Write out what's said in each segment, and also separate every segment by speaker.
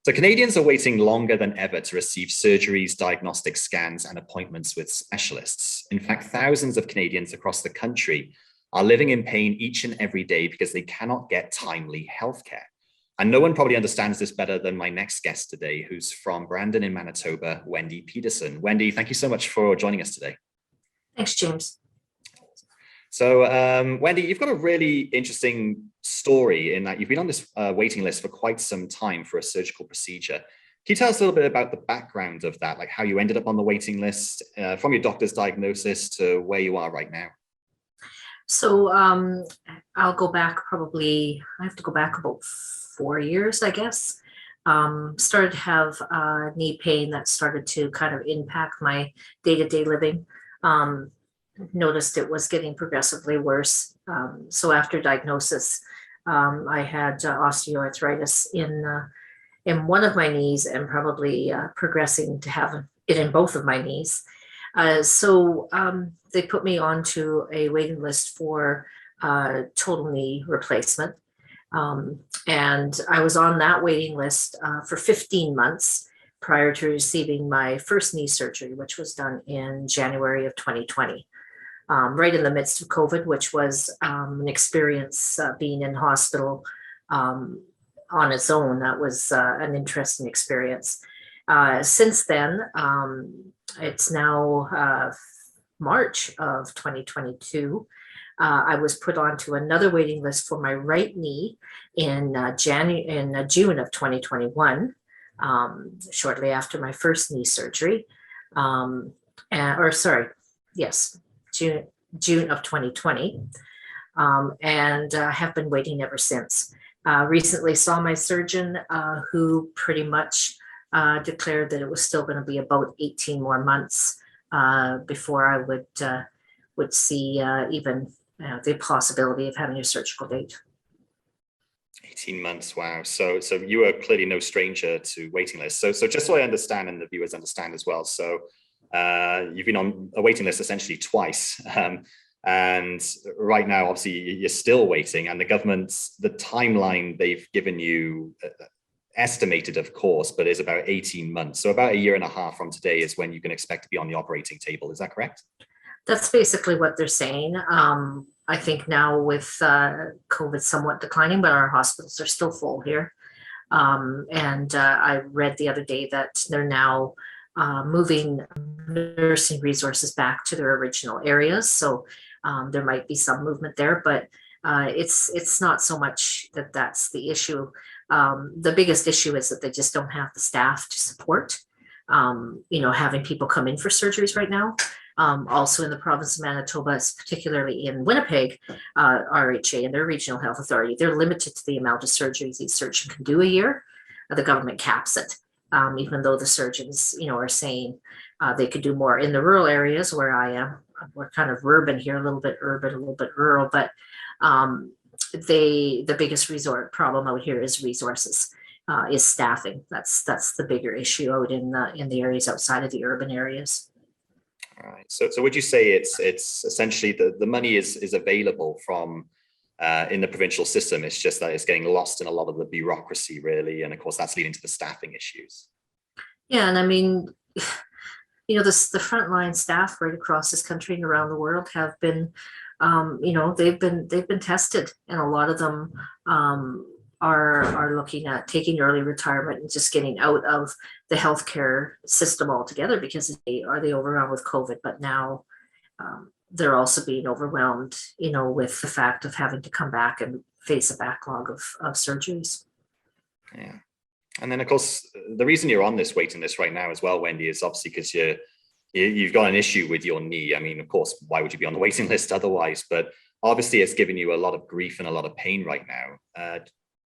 Speaker 1: So Canadians are waiting longer than ever to receive surgeries, diagnostic scans, and appointments with specialists. In fact, thousands of Canadians across the country are living in pain each and every day because they cannot get timely healthcare. And no one probably understands this better than my next guest today, who's from Brandon in Manitoba, Wendy Petersen. Wendy, thank you so much for joining us today.
Speaker 2: Thanks, James.
Speaker 1: So, Wendy, you've got a really interesting story in that you've been on this waiting list for quite some time for a surgical procedure. Can you tell us a little bit about the background of that, like how you ended up on the waiting list from your doctor's diagnosis to where you are right now?
Speaker 2: So I'll go back I have to go back about 4 years, I guess. Started to have knee pain that started to kind of impact my day-to-day living. Noticed it was getting progressively worse. So after diagnosis, I had osteoarthritis in one of my knees and probably progressing to have it in both of my knees. So they put me onto a waiting list for total knee replacement. And I was on that waiting list for 15 months prior to receiving my first knee surgery, which was done in January of 2020. Right in the midst of COVID, which was an experience being in hospital on its own. That was an interesting experience. Since then, it's now March of 2022. I was put onto another waiting list for my right knee in June of 2021, shortly after my first knee surgery. June of 2020, and have been waiting ever since. Recently saw my surgeon who pretty much declared that it was still going to be about 18 more months before I would see even the possibility of having a surgical date.
Speaker 1: 18 months, wow. So you are clearly no stranger to waiting lists. So just so I understand and the viewers understand as well. So you've been on a waiting list essentially twice. And right now, obviously, you're still waiting, and the timeline they've given you, estimated, of course, but is about 18 months. So about a year and a half from today is when you can expect to be on the operating table. Is that correct?
Speaker 2: That's basically what they're saying. I think now with COVID somewhat declining, but our hospitals are still full here. And I read the other day that they're now moving nursing resources back to their original areas. So there might be some movement there, but it's not so much that that's the issue. The biggest issue is that they just don't have the staff to support, having people come in for surgeries right now. Also in the province of Manitoba, particularly in Winnipeg, RHA and their regional health authority, they're limited to the amount of surgeries each surgeon can do a year. The government caps it. Even though the surgeons, are saying they could do more in the rural areas where I am. We're kind of urban here, a little bit urban, a little bit rural, but the biggest problem out here is resources, is staffing. That's the bigger issue out in the areas outside of the urban areas.
Speaker 1: All right. So would you say it's essentially the money is available from in the provincial system? It's just that it's getting lost in a lot of the bureaucracy, really, and of course that's leading to the staffing issues.
Speaker 2: Yeah, and I mean, the frontline staff right across this country and around the world have been, they've been tested, and a lot of them are looking at taking early retirement and just getting out of the healthcare system altogether because they overwhelmed with COVID. But now they're also being overwhelmed, with the fact of having to come back and face a backlog of surgeries.
Speaker 1: Yeah. And then, of course, the reason you're on this waiting list right now as well, Wendy, is obviously because you've got an issue with your knee. I mean, of course, why would you be on the waiting list otherwise? But obviously, it's giving you a lot of grief and a lot of pain right now.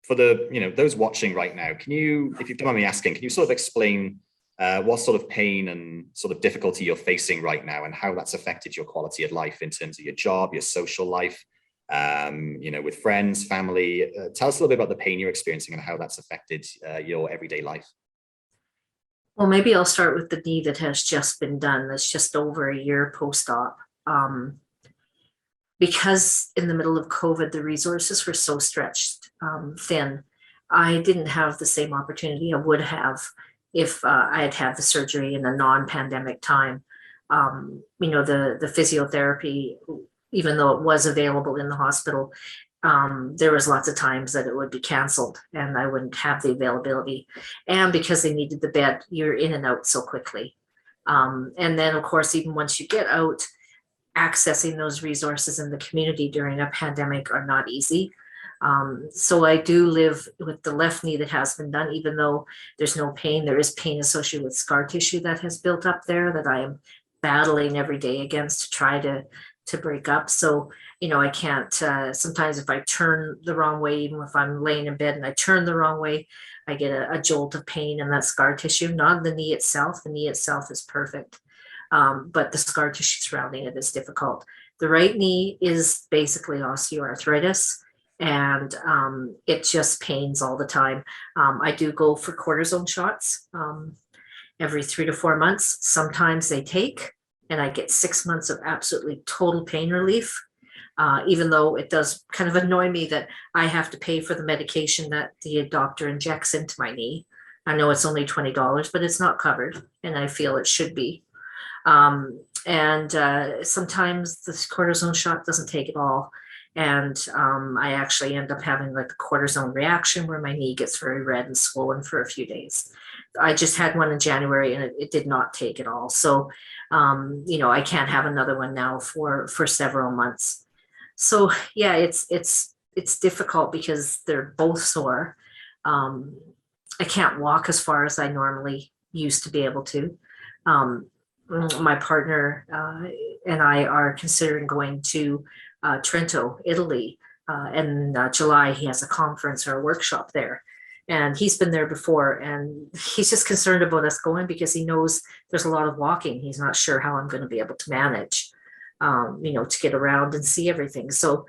Speaker 1: For those watching right now, if you don't mind me asking, can you sort of explain what sort of pain and sort of difficulty you're facing right now and how that's affected your quality of life in terms of your job, your social life, with friends, family? Tell us a little bit about the pain you're experiencing and how that's affected your everyday life.
Speaker 2: Well, maybe I'll start with the knee that has just been done. That's just over a year post-op. Because in the middle of COVID, the resources were so stretched thin. I didn't have the same opportunity I would have if I had had the surgery in a non-pandemic time. The physiotherapy, even though it was available in the hospital, there was lots of times that it would be canceled and I wouldn't have the availability. And because they needed the bed, you're in and out so quickly. And then, of course, even once you get out, accessing those resources in the community during a pandemic are not easy. So I do live with the left knee that has been done, even though there's no pain. There is pain associated with scar tissue that has built up there that I am battling every day against to try to break up. So, I can't, sometimes if I turn the wrong way, even if I'm laying in bed and I turn the wrong way, I get a jolt of pain in that scar tissue, not the knee itself. The knee itself is perfect. But the scar tissue surrounding it is difficult. The right knee is basically osteoarthritis, and it just pains all the time. I do go for cortisone shots every 3 to 4 months. Sometimes they take, and I get 6 months of absolutely total pain relief. Even though it does kind of annoy me that I have to pay for the medication that the doctor injects into my knee. I know it's only $20, but it's not covered, and I feel it should be. And sometimes the cortisone shot doesn't take it all. And I actually end up having like a cortisone reaction where my knee gets very red and swollen for a few days. I just had one in January and it did not take it all. So, I can't have another one now for several months. So yeah, it's difficult because they're both sore. I can't walk as far as I normally used to be able to. My partner and I are considering going to Trento, Italy. In July, he has a conference or a workshop there. And he's been there before, and he's just concerned about us going because he knows there's a lot of walking. He's not sure how I'm going to be able to manage, to get around and see everything. So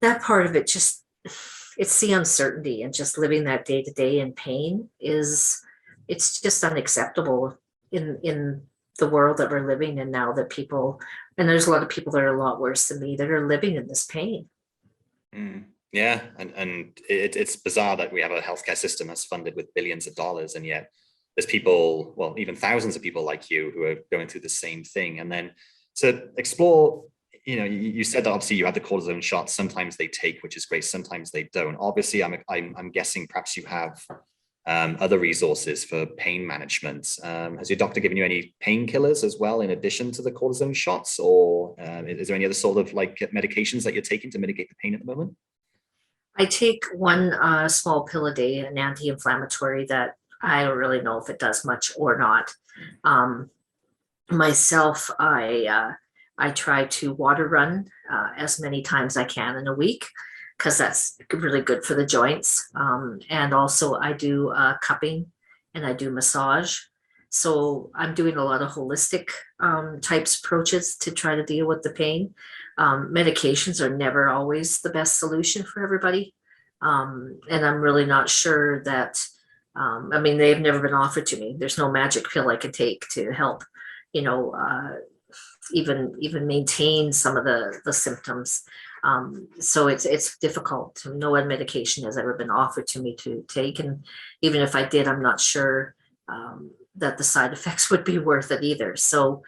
Speaker 2: that part of it, it's the uncertainty, and just living that day to day in pain it's just unacceptable in the world that we're living in now, that people, and there's a lot of people that are a lot worse than me that are living in this pain.
Speaker 1: Yeah, and it's bizarre that we have a healthcare system that's funded with billions of dollars, and yet there's people, well, even thousands of people like you who are going through the same thing. And then to explore, you said that obviously you had the cortisone shots. Sometimes they take, which is great. Sometimes they don't. Obviously, I'm guessing perhaps you have other resources for pain management. Has your doctor given you any painkillers as well in addition to the cortisone shots, or is there any other sort of like medications that you're taking to mitigate the pain at the moment?
Speaker 2: I take one small pill a day, an anti-inflammatory that I don't really know if it does much or not. Myself, I try to water run as many times I can in a week because that's really good for the joints. And also I do cupping and I do massage. So I'm doing a lot of holistic types approaches to try to deal with the pain. Medications are never always the best solution for everybody. And I'm really not sure that, they've never been offered to me. There's no magic pill I can take to help, even maintain some of the symptoms. So it's difficult. No medication has ever been offered to me to take. And even if I did, I'm not sure that the side effects would be worth it either. So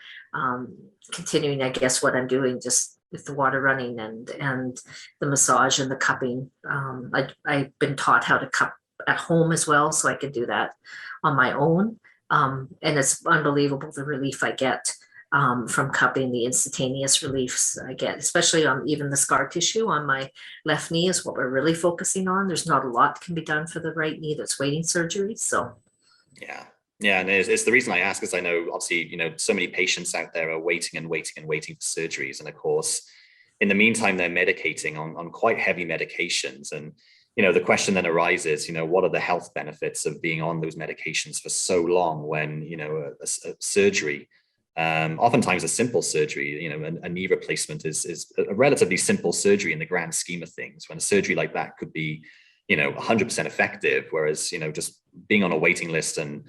Speaker 2: continuing, I guess, what I'm doing just with the water running and the massage and the cupping. I've been taught how to cup at home as well, so I can do that on my own. And it's unbelievable the relief I get from cupping, the instantaneous reliefs I get, especially on even the scar tissue on my left knee is what we're really focusing on. There's not a lot that can be done for the right knee that's waiting surgery. So
Speaker 1: yeah, and it's the reason I ask is I know obviously so many patients out there are waiting and waiting and waiting for surgeries, and of course in the meantime they're medicating on quite heavy medications, and the question then arises, what are the health benefits of being on those medications for so long when a surgery, oftentimes a simple surgery, a knee replacement is a relatively simple surgery in the grand scheme of things, when a surgery like that could be 100% effective, whereas just being on a waiting list and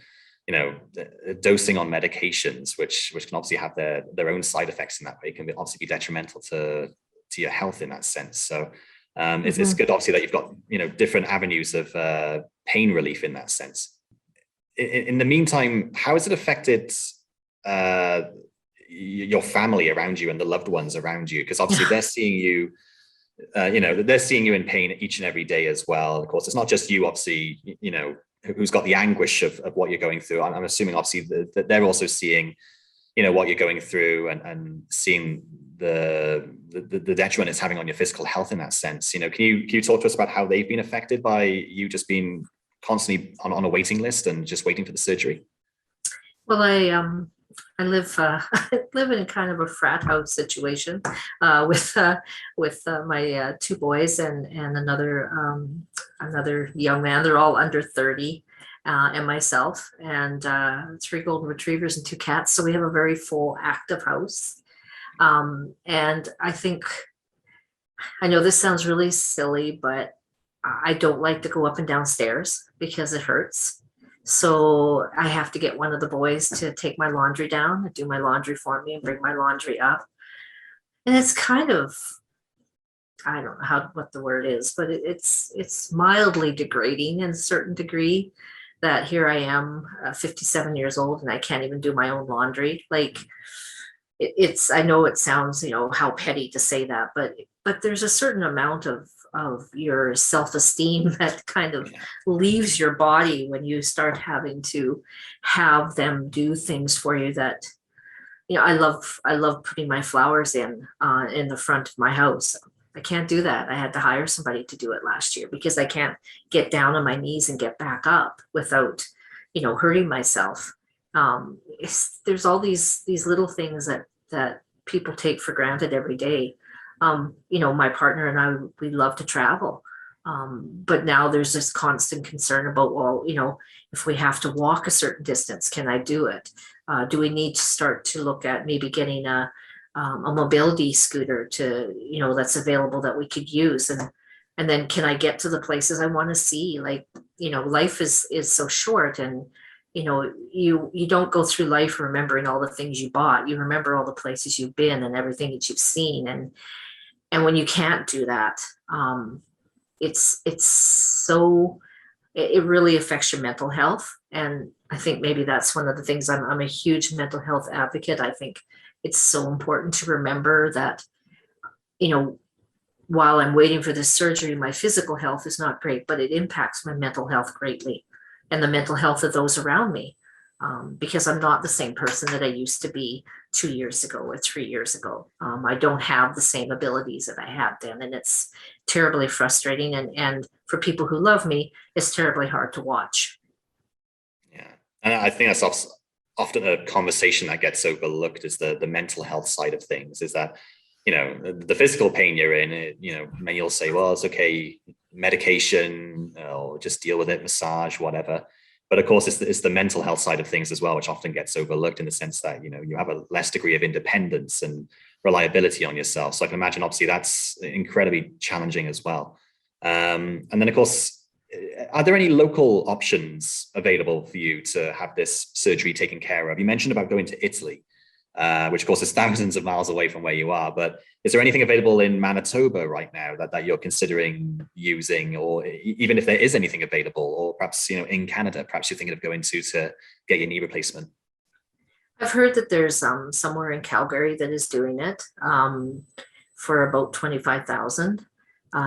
Speaker 1: dosing on medications, which can obviously have their own side effects in that way, can obviously be detrimental to your health in that sense. So It's good, obviously, that you've got, different avenues of pain relief in that sense. In the meantime, how has it affected your family around you and the loved ones around you? Because obviously they're seeing you, they're seeing you in pain each and every day as well. Of course, it's not just you, obviously, who's got the anguish of what you're going through. I'm assuming, obviously, that they're also seeing, what you're going through, and seeing the detriment it's having on your physical health in that sense. Can you talk to us about how they've been affected by you just being constantly on a waiting list and just waiting for the surgery?
Speaker 2: Well, I live live in kind of a frat house situation with my two boys and another young man. They're all under 30, and myself, and 3 golden retrievers and 2 cats. So we have a very full, active house. And I know this sounds really silly, but I don't like to go up and down stairs because it hurts. So I have to get one of the boys to take my laundry down and do my laundry for me and bring my laundry up. And it's kind of, I don't know what the word is, but it's mildly degrading in a certain degree, that here I am, 57 years old, and I can't even do my own laundry. Like, I know it sounds, how petty to say that, but there's a certain amount of your self-esteem that kind of leaves your body when you start having to have them do things for you that, I love putting my flowers in the front of my house. I can't do that. I had to hire somebody to do it last year because I can't get down on my knees and get back up without, hurting myself. There's all these little things that people take for granted every day. My partner and I, we love to travel. But now there's this constant concern about, well, if we have to walk a certain distance, can I do it? Do we need to start to look at maybe getting a mobility scooter that's available that we could use? And then can I get to the places I want to see? Like, life is so short, and you don't go through life remembering all the things you bought. You remember all the places you've been and everything that you've seen. And when you can't do that, it really affects your mental health. And I think maybe that's one of the things. I'm a huge mental health advocate. I think it's so important to remember that, while I'm waiting for this surgery, my physical health is not great, but it impacts my mental health greatly, and the mental health of those around me. Because I'm not the same person that I used to be 2 years ago or 3 years ago. I don't have the same abilities that I had then, and it's terribly frustrating. And for people who love me, it's terribly hard to watch.
Speaker 1: Yeah, and I think that's often a conversation that gets overlooked, is the mental health side of things. Is that, the physical pain you're in, many will say, well, it's okay, medication, or just deal with it, massage, whatever. But of course, it's the mental health side of things as well, which often gets overlooked, in the sense that, you have a less degree of independence and reliability on yourself. So I can imagine, obviously, that's incredibly challenging as well. And then, of course, are there any local options available for you to have this surgery taken care of? You mentioned about going to Italy, which of course is thousands of miles away from where you are, but is there anything available in Manitoba right now that you're considering using, or even if there is anything available, or perhaps, in Canada, perhaps you're thinking of going to get your knee replacement?
Speaker 2: I've heard that there's somewhere in Calgary that is doing it for about 25,000.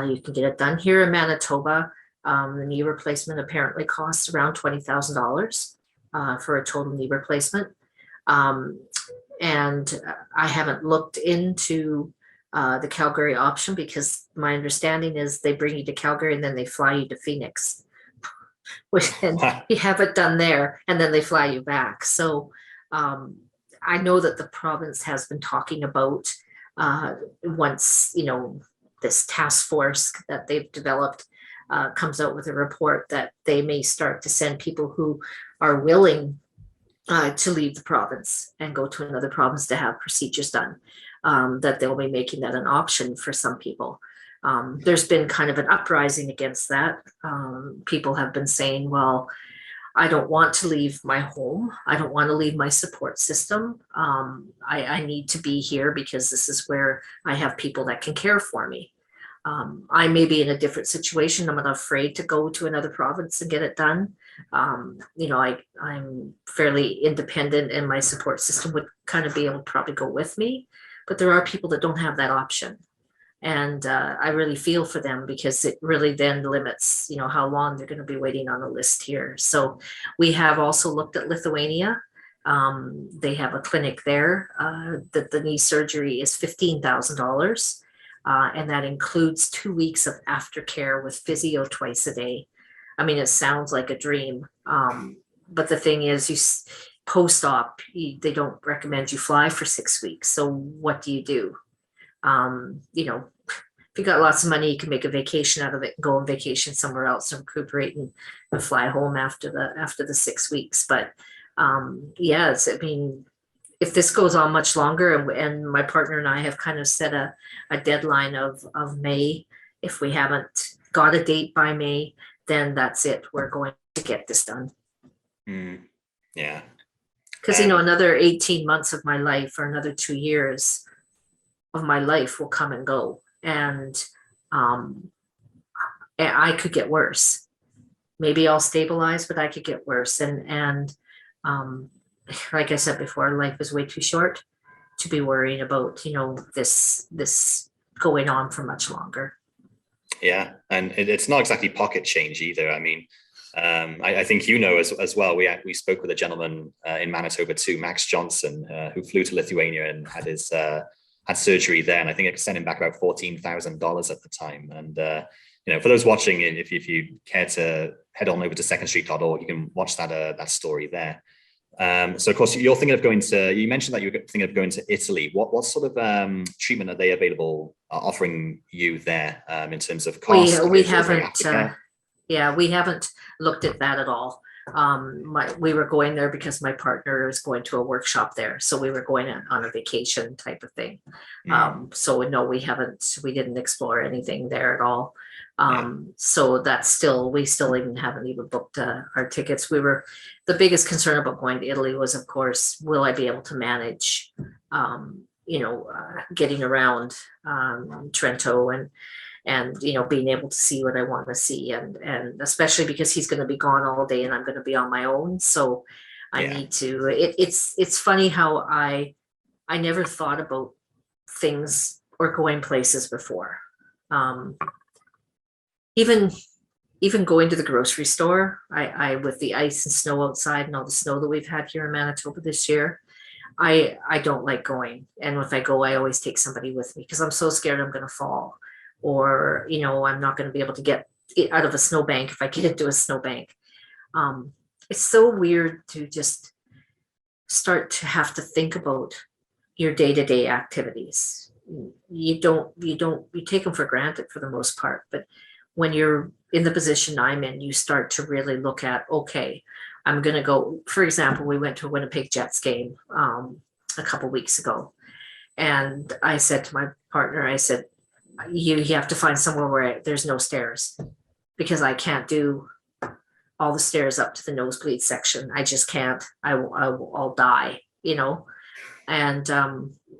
Speaker 2: You can get it done here in Manitoba. The knee replacement apparently costs around $20,000 for a total knee replacement. And I haven't looked into the Calgary option, because my understanding is they bring you to Calgary and then they fly you to Phoenix, and you have it done there, and then they fly you back. So I know that the province has been talking about, once this task force that they've developed comes out with a report, that they may start to send people who are willing to leave the province and go to another province to have procedures done, that they'll be making that an option for some people. There's been kind of an uprising against that. People have been saying, well, I don't want to leave my home. I don't want to leave my support system. I need to be here because this is where I have people that can care for me. I may be in a different situation. I'm not afraid to go to another province and get it done. I'm fairly independent, and my support system would kind of be able to probably go with me. But there are people that don't have that option. And I really feel for them, because it really then limits, how long they're going to be waiting on a list here. So we have also looked at Lithuania. They have a clinic there that the knee surgery is $15,000. And that includes 2 weeks of aftercare with physio twice a day. I mean, it sounds like a dream. But the thing is, post-op, they don't recommend you fly for 6 weeks. So what do you do? If you got lots of money, you can make a vacation out of it and go on vacation somewhere else and recuperate and fly home after the 6 weeks. But yes, I mean, if this goes on much longer, and my partner and I have kind of set a deadline of May, if we haven't got a date by May, then that's it. We're going to get this done.
Speaker 1: Yeah.
Speaker 2: Because, another 18 months of my life, or another 2 years of my life, will come and go. And I could get worse. Maybe I'll stabilize, but I could get worse. And like I said before, life is way too short to be worrying about, this going on for much longer.
Speaker 1: Yeah, and it's not exactly pocket change either. I mean, I think as well. We spoke with a gentleman in Manitoba too, Max Johnson, who flew to Lithuania and had surgery there, and I think it sent him back about $14,000 at the time. And for those watching, if you care to head on over to secondstreet.org, you can watch that story there. So of course you're thinking of going to. You mentioned that you're thinking of going to Italy. What sort of treatment are they offering you there in terms of cost?
Speaker 2: We haven't. We haven't looked at that at all. We were going there because my partner is going to a workshop there, so we were going on a vacation type of thing. So no, we didn't explore anything there at all. So we still haven't even booked our tickets. The biggest concern about going to Italy was, of course, will I be able to manage getting around Trento and being able to see what I want to see, and especially because he's going to be gone all day and I'm going to be on my own. So I need to. It's funny how I never thought about things or going places before. Even going to the grocery store, I with the ice and snow outside and all the snow that we've had here in Manitoba this year, I don't like going. And if I go, I always take somebody with me because I'm so scared I'm going to fall, or I'm not going to be able to get out of a snowbank if I get into a snowbank. It's so weird to just start to have to think about your day-to-day activities. You take them for granted for the most part, but when you're in the position I'm in, you start to really look at, okay, I'm going to go. For example, we went to a Winnipeg Jets game a couple weeks ago, and I said to my partner, I said, you have to find somewhere where there's no stairs, because I can't do all the stairs up to the nosebleed section. I just can't. I'll die, And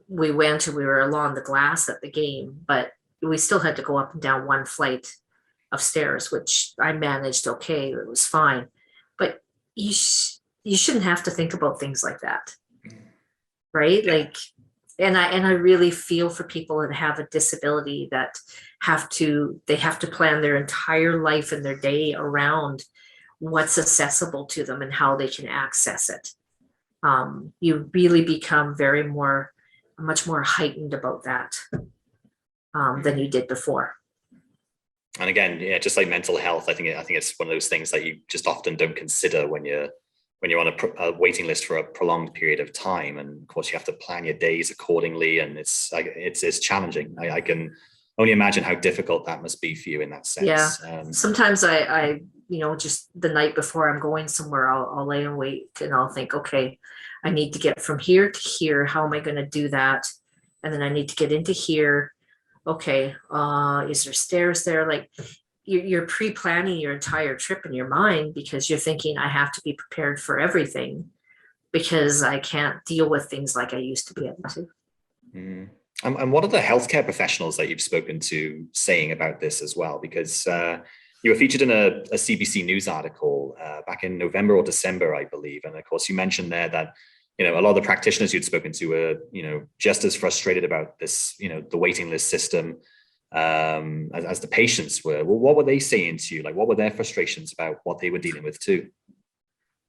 Speaker 2: we were along the glass at the game, but we still had to go up and down one flight of stairs, which I managed okay. It was fine. But you shouldn't have to think about things like that, right? Like, and I really feel for people that have a disability that have to plan their entire life and their day around what's accessible to them and how they can access it. You really become much more heightened about that than you did before.
Speaker 1: And again, just like mental health, I think it's one of those things that you just often don't consider when you're on a waiting list for a prolonged period of time. And of course, you have to plan your days accordingly, and it's challenging. I can only imagine how difficult that must be for you in that sense.
Speaker 2: Yeah. Sometimes I just the night before I'm going somewhere, I'll lay and wait, and I'll think, okay, I need to get from here to here. How am I going to do that? And then I need to get into here. Okay, is there stairs there? Like you're pre-planning your entire trip in your mind, because you're thinking, I have to be prepared for everything because I can't deal with things like I used to be able to.
Speaker 1: And what are the healthcare professionals that you've spoken to saying about this as well? Because you were featured in a CBC News article back in November or December, I believe. And of course, you mentioned there that, a lot of the practitioners you'd spoken to were, just as frustrated about this, the waiting list system as the patients were. Well, what were they saying to you? Like, what were their frustrations about what they were dealing with too?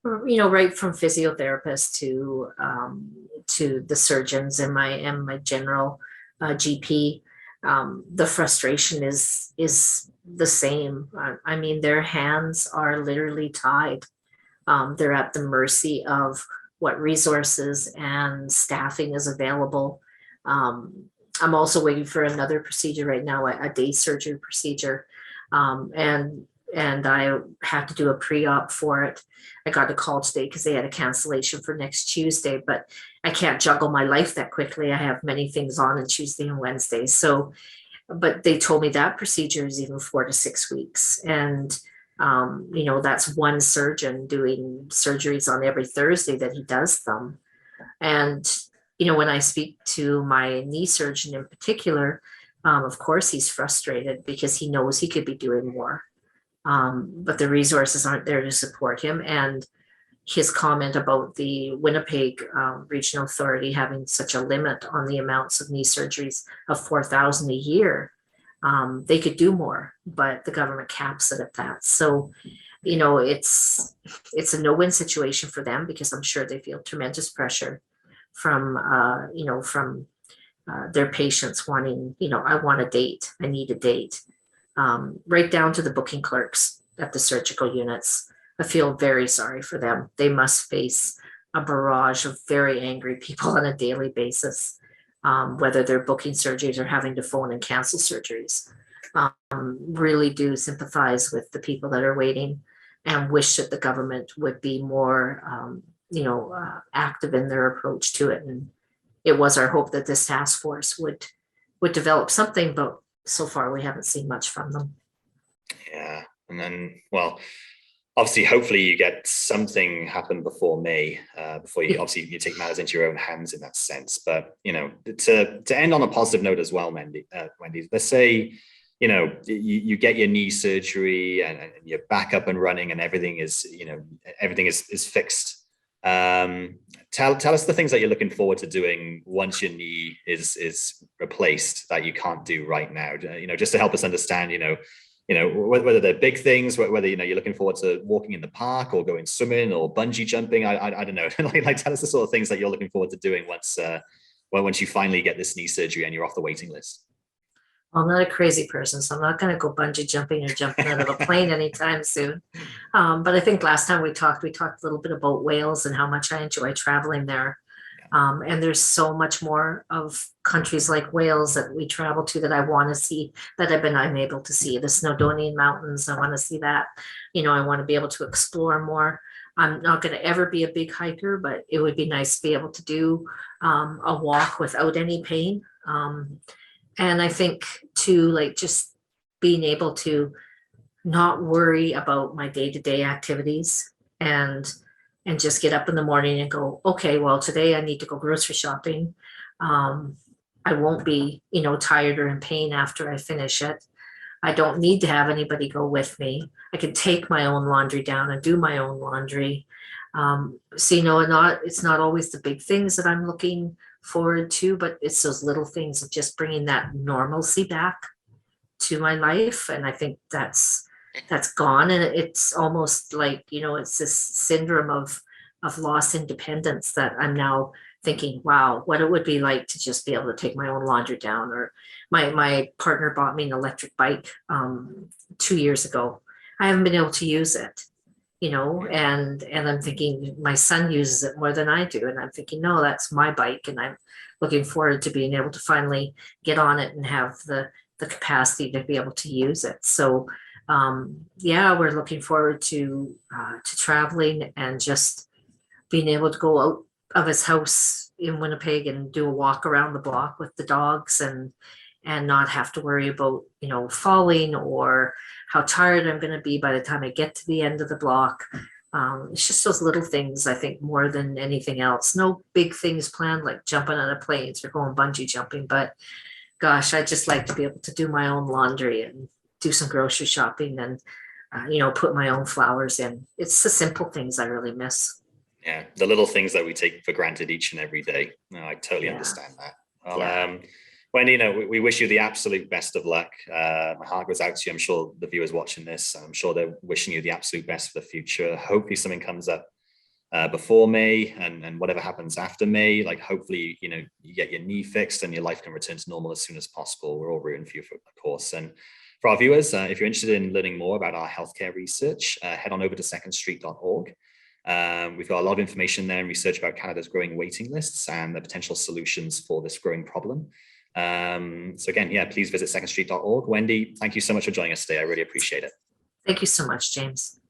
Speaker 2: Right from physiotherapists to the surgeons and my general GP, the frustration is the same. I mean, their hands are literally tied. They're at the mercy of what resources and staffing is available. I'm also waiting for another procedure right now, a day surgery procedure, and I have to do a pre-op for it. I got a call today because they had a cancellation for next Tuesday, but I can't juggle my life that quickly. I have many things on Tuesday and Wednesday. So, but they told me that procedure is even 4 to 6 weeks. And, that's one surgeon doing surgeries on every Thursday that he does them. And, when I speak to my knee surgeon in particular, of course, he's frustrated because he knows he could be doing more. But the resources aren't there to support him. And his comment about the Winnipeg Regional Authority having such a limit on the amounts of knee surgeries of 4,000 a year, they could do more, but the government caps it at that. So, it's a no-win situation for them because I'm sure they feel tremendous pressure from, their patients wanting, I want a date, I need a date. Right down to the booking clerks at the surgical units. I feel very sorry for them. They must face a barrage of very angry people on a daily basis, whether they're booking surgeries or having to phone and cancel surgeries. Really do sympathize with the people that are waiting and wish that the government would be more, active in their approach to it. And it was our hope that this task force would develop something, but so far we haven't seen much from them.
Speaker 1: Yeah. And then, well, obviously, hopefully you get something happen before May, before you obviously you take matters into your own hands in that sense. But, to end on a positive note as well, Wendy, let's say, you get your knee surgery and you're back up and running and everything is fixed. Tell us the things that you're looking forward to doing once your knee is replaced that you can't do right now, just to help us understand, whether they're big things, whether, you're looking forward to walking in the park or going swimming or bungee jumping. I don't know. like tell us the sort of things that you're looking forward to doing once you finally get this knee surgery and you're off the waiting list.
Speaker 2: I'm not a crazy person, so I'm not going to go bungee jumping or jumping out of a plane anytime soon. But I think last time we talked a little bit about Wales and how much I enjoy traveling there. And there's so much more of countries like Wales that we travel to that I want to see that I've been unable to see. The Snowdonian Mountains, I want to see that. I want to be able to explore more. I'm not going to ever be a big hiker, but it would be nice to be able to do a walk without any pain. And I think too, like just being able to not worry about my day-to-day activities and just get up in the morning and go, okay, well, today I need to go grocery shopping. I won't be, tired or in pain after I finish it. I don't need to have anybody go with me. I can take my own laundry down and do my own laundry. So, it's not always the big things that I'm looking forward to, but it's those little things of just bringing that normalcy back to my life. And I think that's gone. And it's almost like, it's this syndrome of lost independence that I'm now thinking, wow, what it would be like to just be able to take my own laundry down. Or my partner bought me an electric bike 2 years ago. I haven't been able to use it, and I'm thinking my son uses it more than I do. And I'm thinking, no, that's my bike. And I'm looking forward to being able to finally get on it and have the capacity to be able to use it. So we're looking forward to traveling and just being able to go out of his house in Winnipeg and do a walk around the block with the dogs and not have to worry about, falling or how tired I'm going to be by the time I get to the end of the block. It's just those little things, I think, more than anything else. No big things planned like jumping out of planes or going bungee jumping, but gosh, I'd just like to be able to do my own laundry and do some grocery shopping and, put my own flowers in. It's the simple things I really miss.
Speaker 1: Yeah, the little things that we take for granted each and every day. No, I totally
Speaker 2: Yeah.
Speaker 1: understand that. Well,
Speaker 2: Yeah.
Speaker 1: Wendy, we wish you the absolute best of luck. My heart goes out to you. I'm sure the viewers watching this, I'm sure they're wishing you the absolute best for the future. Hopefully something comes up before May, and whatever happens after May, like hopefully, you get your knee fixed and your life can return to normal as soon as possible. We're all rooting for you, of course. And for our viewers, if you're interested in learning more about our healthcare research, head on over to secondstreet.org. We've got a lot of information there and research about Canada's growing waiting lists and the potential solutions for this growing problem. So again, yeah, please visit secondstreet.org. Wendy, thank you so much for joining us today. I really appreciate it.
Speaker 2: Thank you so much, James.